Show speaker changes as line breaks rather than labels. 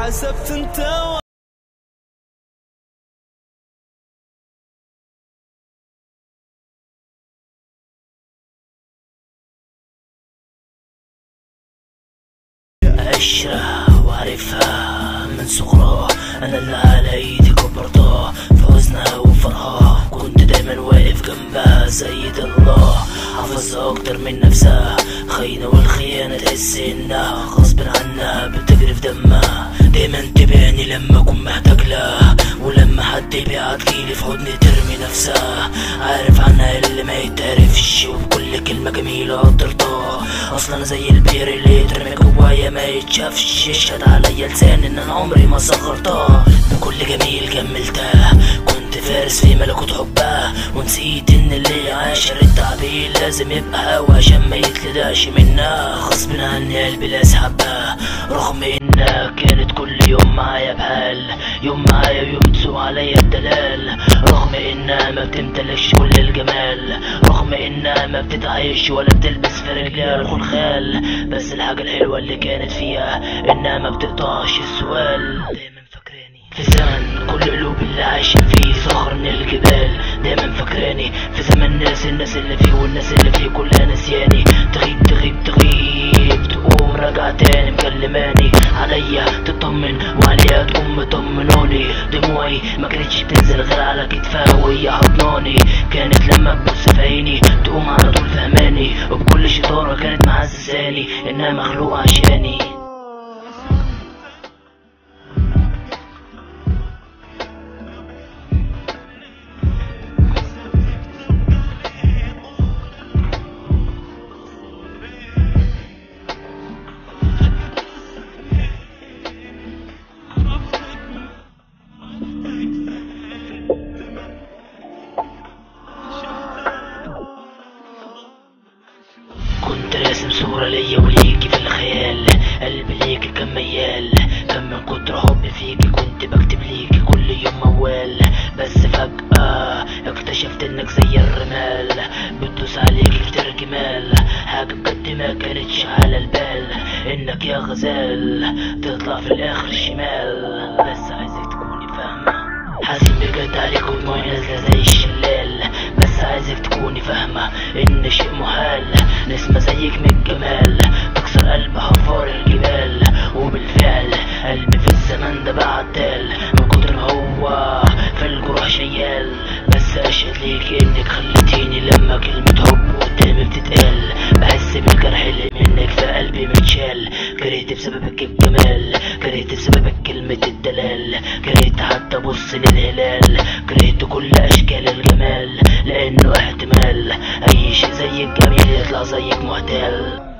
حسبت انت
عشرة وعارفها من صغرها، انا اللي على ايدي كبرتها في حزنها وفرحها، كنت دايما واقف جنبها سيد الله، حافظها اكتر من نفسها، خاينة والخيانة تحس انها غصب عنها بتجري في دمها، دايما تبيعني لما اكون محتاج لها، ولما حد يبيعها تجيلي في حضني ترمي نفسها، عارف عنها اللي ما يتعرفش وبكل كلمة جميلة قدرتها، اصلا انا زي البير اللي يترمي جوايا ما يتشافش، يشهد عليا لسان ان انا عمري ما صغرتها، بكل جميل كملتها، كنت فارس في ملكوت حبها، ونسيت ان اللي عاشر التعبير لازم يبقى هوا عشان ما يتلدعش منها، غصب عني قلبي لاس حبها، رغم انها كانت كل يوم معايا بحال، يوم معايا ويوم تسوق عليا الدلال، رغم انها ما بتمتلكش كل الجمال، رغم انها ما بتتعيش ولا بتلبس في رجليها الخلخال، بس الحاجة الحلوة اللي كانت فيها انها ما بتقطعش السؤال، دايما فاكراني في زمن كل قلوب اللي عايشين فيه صخر من الجبال، دايما فاكراني في زمن الناس اللي فيه والناس اللي فيه كلها نسياني، تغيب تغيب تغيب تقوم راجع تاني مكلماني عليا تطمن وعليها تقوم مطمناني، دموعي ما كانتش بتنزل غير على كتفها وهي حضناني، كانت لما تبص في عيني تقوم على طول فهماني، وبكل شطارة كانت محسساني انها مخلوقة عشاني. كنت راسم صورة ليا وليكي في الخيال، قلبي ليكي كان ميال، كان من كتر حبي فيكي كنت بكتب ليكي كل يوم موال، بس فجأة اكتشفت انك زي الرمال، بتدوس عليكي كتير جمال، حاجة بجد ما كانتش على البال، انك يا غزال تطلع في الاخر شمال، بس عايزك تكوني فاهمة، حاسس بجد عليك ودموعي نازلة زي الشلال، بس عايزك تكوني فاهمة ان شيء محال، نسمة زيك من الجمال تكسر قلب حفار الجبال، وبالفعل قلبي في الزمن ده بعتال، من كتر ما هو في الجروح شيال، بس اشهد ليك انك خليتيني لما كلمة حب قدامي بتتقال، بحس بالجرح اللي منك في قلبي متشال، كرهت بسببك الجمال، كرهت بسببك كلمة الدلال، كرهت حتى ابص للهلال، كرهت كل اشكال الجمال، لانه احتمال اي شيء زيك جميل يطلع زيك معتال.